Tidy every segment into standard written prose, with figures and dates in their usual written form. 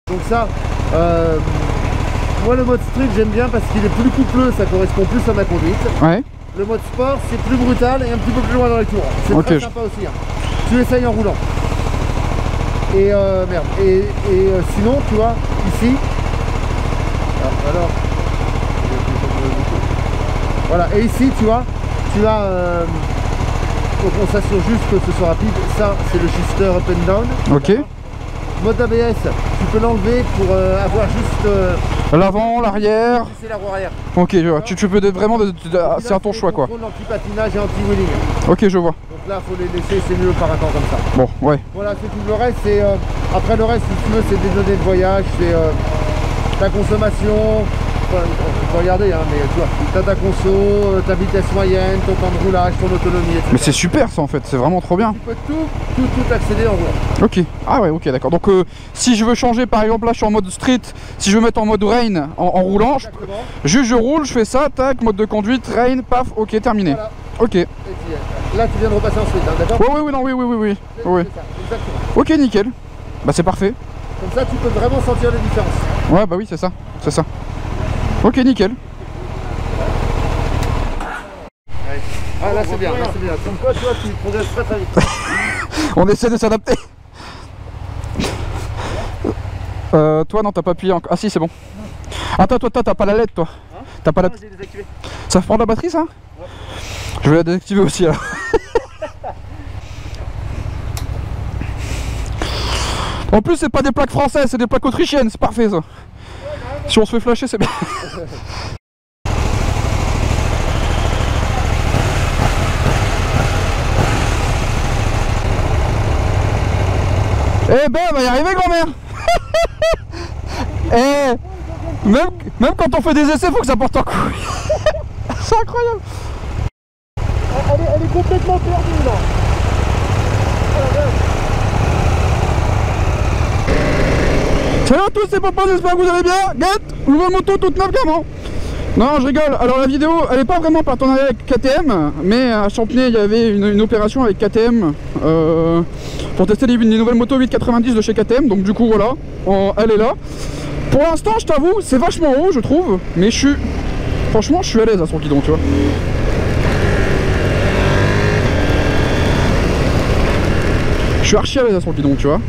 Donc ça, moi le mode street j'aime bien parce qu'il est plus coupleux, ça correspond plus à ma conduite. Ouais. Le mode sport c'est plus brutal et un petit peu plus loin dans les tours. C'est très sympa aussi. Hein. Tu essayes en roulant. Et merde. Et sinon, tu vois, ici. Alors. Voilà, et ici, tu vois, tu as. Donc on s'assure juste que ce soit rapide. Ça, c'est le shifter up and down. Ok. Mode ABS, tu peux l'enlever pour avoir juste. L'avant, l'arrière. C'est la roue arrière. Ok, je vois. Tu peux vraiment. C'est à ton choix quoi. Anti-patinage et anti-wheeling. Ok, je vois. Donc là, faut les laisser, c'est mieux par un temps comme ça. Bon, ouais. Voilà, c'est tout. Le reste, c'est. Après le reste, si tu veux, c'est des données de voyage, c'est ta consommation. Enfin, on peut regarder, hein, mais tu vois, t'as ta conso, ta vitesse moyenne, ton temps de roulage, ton autonomie, etc. Mais c'est super ça en fait, c'est vraiment trop bien. Tu peux tout accéder en roulant. Ok, ah ouais, ok, d'accord. Donc si je veux changer, par exemple, là je suis en mode street, si je veux mettre en mode rain en roulant, juste je roule, je fais ça, tac, mode de conduite, rain, paf, ok, terminé. Voilà. Ok. Et là tu viens de repasser ensuite, hein, d'accord? Oui, non, oui. Exactement. Ok, nickel. Bah c'est parfait. Comme ça tu peux vraiment sentir les différences. Ouais, bah oui, c'est ça, c'est ça. Ok, nickel. Ah là c'est bien, là c'est bien. Comme quoi tu vois, tu progresses très vite. On essaie de s'adapter. Toi non, t'as pas appuyé encore. Ah si, c'est bon. Attends, toi t'as pas la LED toi. Hein? T'as pas la... j'ai désactivé. Ça prend de la batterie ça? Ouais. Je vais la désactiver aussi alors. En plus c'est pas des plaques françaises, c'est des plaques autrichiennes, c'est parfait ça. Si on se fait flasher, c'est bien. Eh ben, on va y arriver, grand-mère. Eh, même quand on fait des essais, faut que ça porte en couille. C'est incroyable. Elle est complètement perdue là. Salut à tous, c'est Papa, j'espère que vous allez bien. Get, nouvelle moto toute neuve gamin. Non, je rigole. Alors la vidéo, elle n'est pas vraiment partenariat avec KTM, mais à Champigny, il y avait une opération avec KTM pour tester les nouvelles motos 890 de chez KTM. Donc du coup, voilà, elle est là. Pour l'instant, je t'avoue, c'est vachement haut, je trouve, mais franchement, je suis à l'aise à son guidon, tu vois. Je suis archi à l'aise à son guidon, tu vois.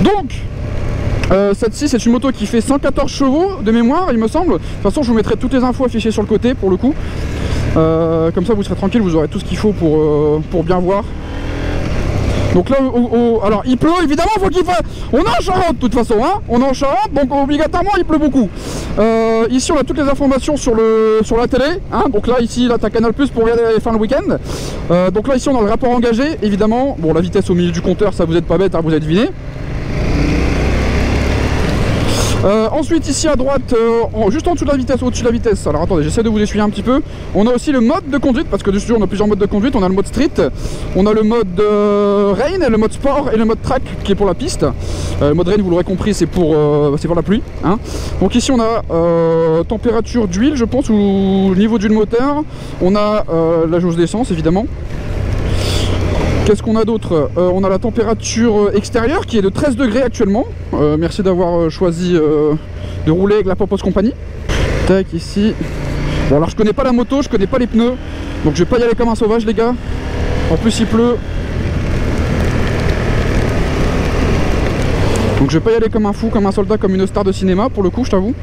Donc, cette-ci c'est une moto qui fait 114 chevaux de mémoire il me semble. De toute façon je vous mettrai toutes les infos affichées sur le côté pour le coup. Comme ça vous serez tranquille, vous aurez tout ce qu'il faut pour bien voir. Donc là, alors il pleut évidemment, faut qu'il fasse... On est en Charente de toute façon, hein. On est en Charente, donc obligatoirement il pleut beaucoup. Ici on a toutes les informations sur la télé, hein. Donc là ici là t'as Canal Plus pour regarder les fins le week-end. Donc là ici on a le rapport engagé évidemment. Bon, la vitesse au milieu du compteur, ça vous êtes pas bête, hein, vous avez deviné. Ensuite ici à droite, juste en dessous de la vitesse, au-dessus de la vitesse, alors attendez, j'essaie de vous essuyer un petit peu. On a aussi le mode de conduite, parce que dessus on a plusieurs modes de conduite. On a le mode street, on a le mode rain, le mode sport et le mode track qui est pour la piste. Le mode rain, vous l'aurez compris, c'est pour la pluie, hein. Donc ici on a température d'huile, je pense, ou niveau d'huile moteur. On a la jauge d'essence évidemment. Qu'est-ce qu'on a d'autre? On a la température extérieure qui est de 13 degrés actuellement. Merci d'avoir choisi de rouler avec la Pompos Company. Tac, ici. Bon, alors je connais pas la moto, je connais pas les pneus. Donc je vais pas y aller comme un sauvage, les gars. En plus, il pleut. Donc je vais pas y aller comme un fou, comme un soldat, comme une star de cinéma, pour le coup, je t'avoue.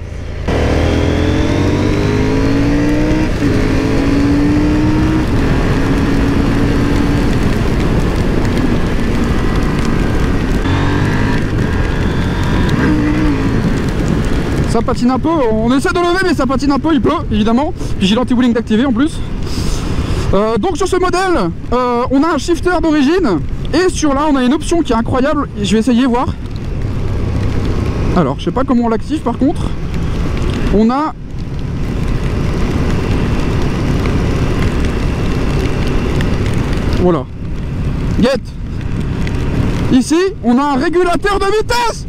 Ça patine un peu, on essaie de lever mais ça patine un peu, il pleut évidemment. Puis j'ai l'anti-wheeling d'activer en plus. Donc sur ce modèle, on a un shifter d'origine. Et sur là on a une option qui est incroyable, je vais essayer voir. Alors je sais pas comment on l'active par contre. On a... Voilà. Get. Ici on a un régulateur de vitesse.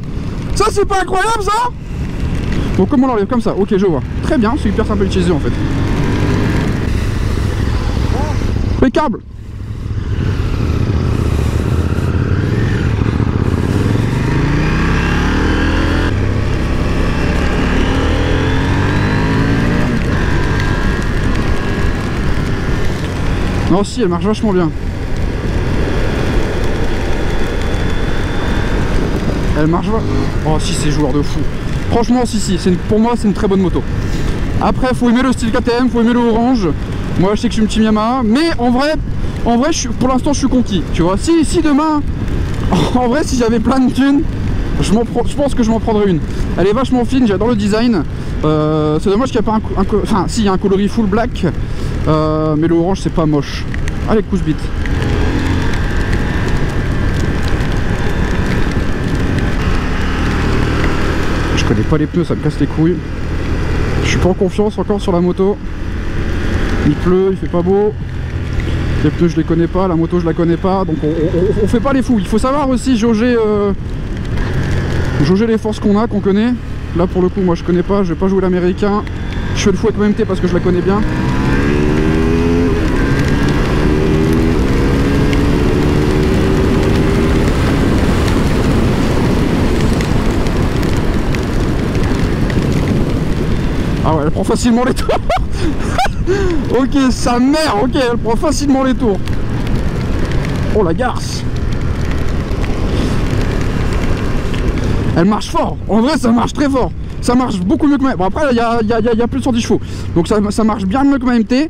Ça c'est pas incroyable ça? Donc comment on l'enlève comme ça? Ok, je vois. Très bien, c'est hyper simple à utiliser en fait. Les câbles. Non, si, elle marche vachement bien. Elle marche vachement. Oh, si, c'est joueur de fou. Franchement, si, pour moi, c'est une très bonne moto. Après, faut aimer le style KTM, faut aimer le orange. Moi, je sais que je suis une team Yamaha, mais en vrai, pour l'instant, je suis conquis. Tu vois, si demain, en vrai, si j'avais plein de thunes, je pense que je m'en prendrais une. Elle est vachement fine, j'adore le design. C'est dommage qu'il n'y a pas enfin, si, il y a un coloris full black, mais le orange, c'est pas moche. Allez, couche-bite. Je connais pas les pneus, ça me casse les couilles. Je suis pas en confiance encore sur la moto. Il pleut, il fait pas beau. Les pneus je les connais pas, la moto je la connais pas. Donc on fait pas les fous. Il faut savoir aussi jauger les forces qu'on connaît. Là pour le coup moi je connais pas, je vais pas jouer l'américain. Je fais le fou avec MT parce que je la connais bien. Ah ouais, elle prend facilement les tours. Ok, sa mère, ok, elle prend facilement les tours. Oh la garce. Elle marche fort. En vrai, ça marche très fort. Ça marche beaucoup mieux que ma... Bon, après, il y a plus de 110 chevaux. Donc ça marche bien mieux que ma MT.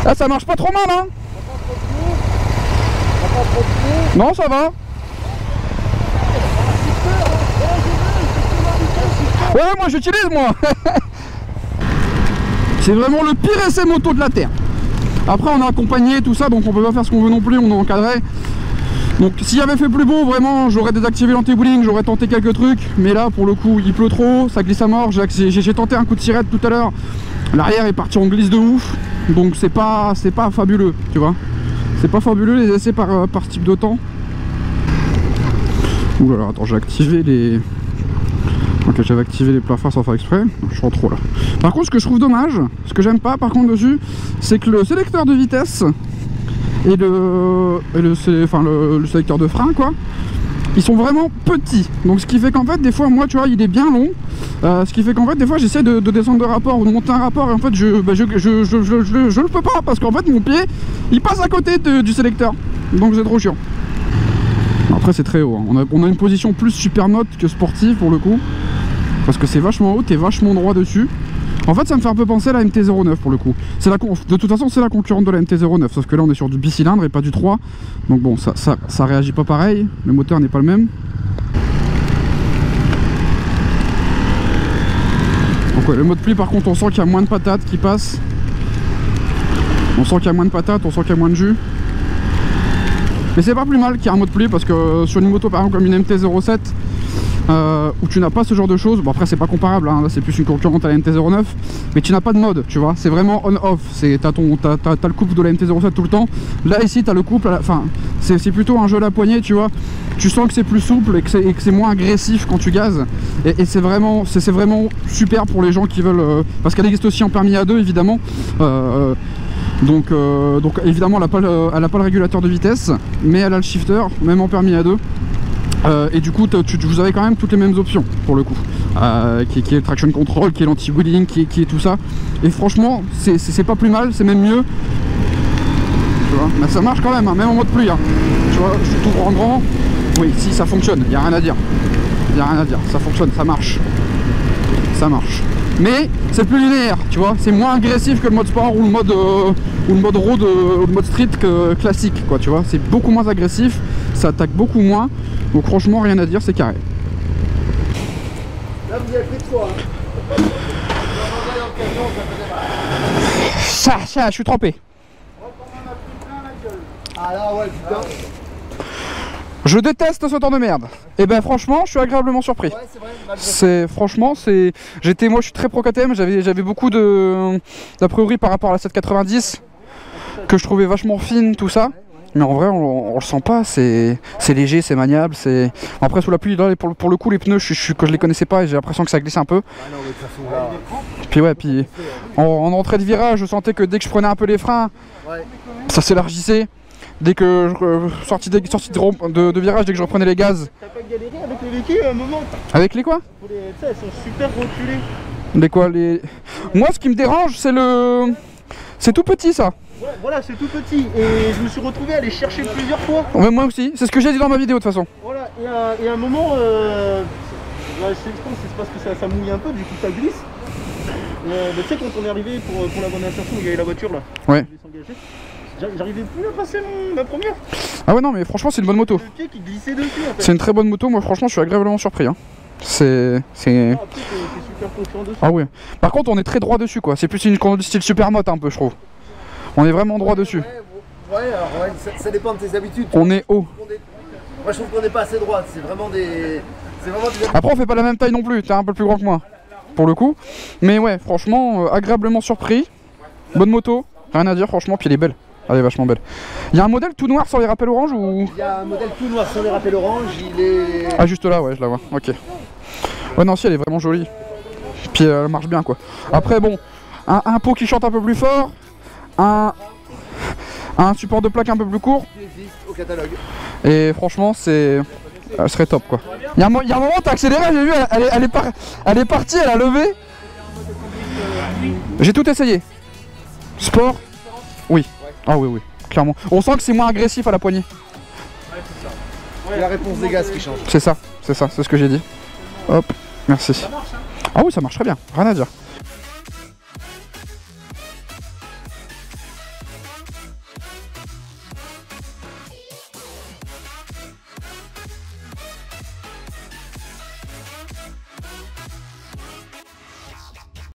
Là, ça marche pas trop mal, hein. Non, ça va. Ouais, moi j'utilise, moi. C'est vraiment le pire essai moto de la Terre. Après, on a accompagné tout ça, donc on peut pas faire ce qu'on veut non plus, on est encadré. Donc s'il avait fait plus beau, vraiment, j'aurais désactivé l'anti-bowling, j'aurais tenté quelques trucs. Mais là, pour le coup, il pleut trop, ça glisse à mort. J'ai tenté un coup de sirette tout à l'heure. L'arrière est parti en glisse de ouf. Donc c'est pas fabuleux, tu vois. C'est pas fabuleux les essais par type de temps. Ouh là là, attends, j'ai activé les... Ok, j'avais activé les plafonds sans faire exprès. Je suis en trop là. Par contre, ce que je trouve dommage, ce que j'aime pas par contre dessus, c'est que le sélecteur de vitesse et le sélecteur de frein, quoi, ils sont vraiment petits. Donc ce qui fait qu'en fait, des fois, moi, tu vois, il est bien long. Ce qui fait qu'en fait, des fois, j'essaie de descendre de rapport ou de monter un rapport et en fait, je le peux pas parce qu'en fait, mon pied, il passe à côté du sélecteur. Donc c'est trop chiant. Après, c'est très haut. Hein. On a une position plus super moto que sportive pour le coup. Parce que c'est vachement haut, t'es vachement droit dessus. En fait, ça me fait un peu penser à la MT-09 pour le coup. De toute façon, c'est la concurrente de la MT-09. Sauf que là, on est sur du bicylindre et pas du 3. Donc bon, ça réagit pas pareil. Le moteur n'est pas le même. Donc ouais, le mode pli, par contre, on sent qu'il y a moins de patates qui passent. On sent qu'il y a moins de patates, on sent qu'il y a moins de jus. Mais c'est pas plus mal qu'il y ait un mode pli parce que sur une moto par exemple comme une MT-07 où tu n'as pas ce genre de choses, bon après c'est pas comparable, hein, là c'est plus une concurrente à la MT-09, mais tu n'as pas de mode, tu vois, c'est vraiment on-off, t'as le couple de la MT-07 tout le temps, là ici t'as le couple, enfin c'est plutôt un jeu à la poignée, tu vois, tu sens que c'est plus souple et que c'est moins agressif quand tu gazes, et c'est vraiment super pour les gens qui veulent, parce qu'elle existe aussi en permis A2 évidemment. Donc évidemment elle a pas le régulateur de vitesse, mais elle a le shifter, même en permis A2. Et du coup vous avez quand même toutes les mêmes options pour le coup, qui est le traction control, qui est l'anti-wheeling, qui est tout ça. Et franchement c'est pas plus mal, c'est même mieux. Tu vois, mais ça marche quand même, hein, même en mode pluie. Hein. Tu vois, je t'ouvre en grand. Oui, si ça fonctionne, il n'y a rien à dire. Il n'y a rien à dire, ça fonctionne, ça marche. Ça marche. Mais c'est plus linéaire, tu vois, c'est moins agressif que le mode sport ou le mode road ou le mode street classique, quoi, tu vois, c'est beaucoup moins agressif, ça attaque beaucoup moins, donc franchement rien à dire, c'est carré. Là vous avez pris de quoi hein. Ça, je suis trempé. Ah là ouais putain. Je déteste ce temps de merde. Et ben franchement, je suis agréablement surpris. Ouais, c'est franchement, moi je suis très pro KTM, j'avais beaucoup d'a priori par rapport à la 790 que je trouvais vachement fine tout ça. Mais en vrai, on le sent pas, c'est léger, c'est maniable, c'est après sous la pluie là pour le coup les pneus que je les connaissais pas et j'ai l'impression que ça glisse un peu. Puis ouais, puis en entrée de virage, je sentais que dès que je prenais un peu les freins, ça s'élargissait. Dès que je sortie de virage, dès que je reprenais les gaz. T'as pas galéré avec les véhicules à un moment? Avec les quoi? Tu sais, elles sont super reculées. Les quoi les... Moi ce qui me dérange c'est le... C'est tout petit ça. Ouais, voilà, c'est tout petit. Et je me suis retrouvé à les chercher plusieurs fois. Ouais, moi aussi, c'est ce que j'ai dit dans ma vidéo de toute façon. Voilà, et à un moment, je pense que c'est parce que ça mouille un peu, du coup ça glisse. Mais tu sais, quand on est arrivé pour la bonne insertion où il y avait la voiture là, ouais. J'arrivais plus à passer ma première. Ah ouais, non, mais franchement, c'est une bonne moto. Le pied qui glissait dessus en fait. C'est une très bonne moto, moi franchement, je suis agréablement surpris. Hein. C'est. Ah, t'es super confiant dessus. Ah ouais. Par contre, on est très droit dessus quoi. C'est plus une style supermoto un peu, je trouve. On est vraiment droit dessus. Ouais, alors ça dépend de tes habitudes. On est haut. Moi je trouve qu'on n'est pas assez droit, c'est vraiment des... Après on fait pas la même taille non plus, t'es un peu plus grand que moi, pour le coup. Mais ouais, franchement, agréablement surpris. Bonne moto, rien à dire franchement, puis elle est belle. Elle est vachement belle. Il y a un modèle tout noir sans les rappels orange ou... Il y a un modèle tout noir sans les rappels orange, il est... Ah juste là, ouais, je la vois, ok. Ouais non, si elle est vraiment jolie. Puis elle marche bien quoi. Après bon, un pot qui chante un peu plus fort, un support de plaque un peu plus court. Qui existe au catalogue. Et franchement, c'est... Elle serait top quoi. Il y a un moment, t'as accéléré, j'ai vu, elle est partie, elle a levé. J'ai tout essayé. Sport, oui. Ah oui, oui, clairement. On sent que c'est moins agressif à la poignée. C'est la réponse des gaz qui change. C'est ça, c'est ce que j'ai dit. Hop, merci. Ah oui, ça marche très bien, rien à dire.